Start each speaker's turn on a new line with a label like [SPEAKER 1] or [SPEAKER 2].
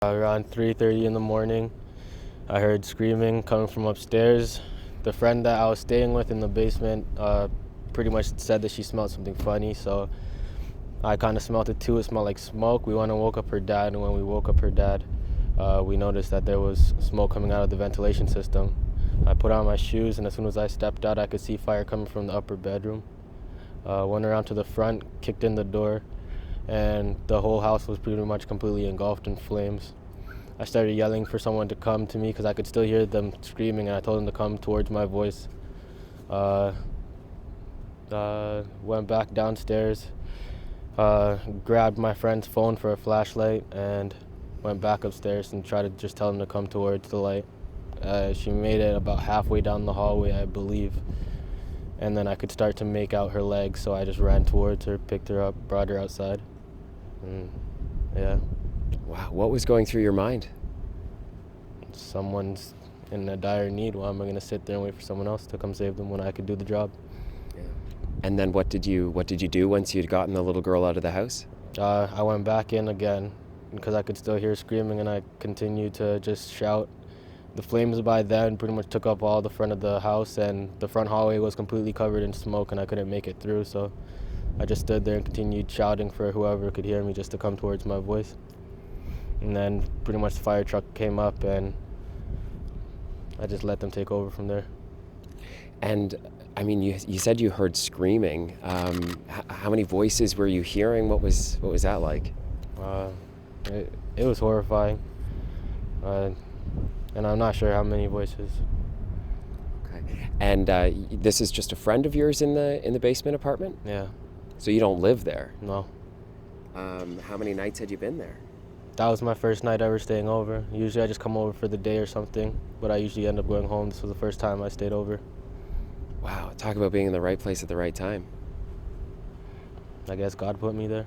[SPEAKER 1] Around 3:30 in the morning, I heard screaming coming from upstairs. The friend that I was staying with in the basement pretty much said that she smelled something funny, so I kind of smelled it too. It smelled like smoke. We went and woke up her dad, and when we woke up her dad, we noticed that there was smoke coming out of the ventilation system. I put on my shoes, and as soon as I stepped out, I could see fire coming from the upper bedroom. Went around to the front, kicked in the door, and the whole house was pretty much completely engulfed in flames. I started yelling for someone to come to me because I could still hear them screaming, and I told them to come towards my voice. Went back downstairs, grabbed my friend's phone for a flashlight, and went back upstairs and tried to just tell them to come towards the light. She made it about halfway down the hallway, I believe, and then I could start to make out her legs, so I just ran towards her, picked her up, brought her outside. Yeah.
[SPEAKER 2] Wow, what was going through your mind?
[SPEAKER 1] Someone's in a dire need. Why am I going to sit there and wait for someone else to come save them when I could do the job?
[SPEAKER 2] Yeah. And then what did you do once you'd gotten the little girl out of the house?
[SPEAKER 1] I went back in again because I could still hear screaming, and I continued to just shout. The flames by then pretty much took up all the front of the house, and the front hallway was completely covered in smoke, and I couldn't make it through, so I just stood there and continued shouting for whoever could hear me just to come towards my voice. And then pretty much the fire truck came up, and I just let them take over from there.
[SPEAKER 2] And I mean, you said you heard screaming. How many voices were you hearing? What was that like?
[SPEAKER 1] It was horrifying, and I'm not sure how many voices.
[SPEAKER 2] Okay. And this is just a friend of yours in the basement apartment?
[SPEAKER 1] Yeah.
[SPEAKER 2] So you don't live there?
[SPEAKER 1] No.
[SPEAKER 2] How many nights had you been there?
[SPEAKER 1] That was my first night ever staying over. Usually I just come over for the day or something, but I usually end up going home. This was the first time I stayed over.
[SPEAKER 2] Wow, talk about being in the right place at the right time.
[SPEAKER 1] I guess God put me there.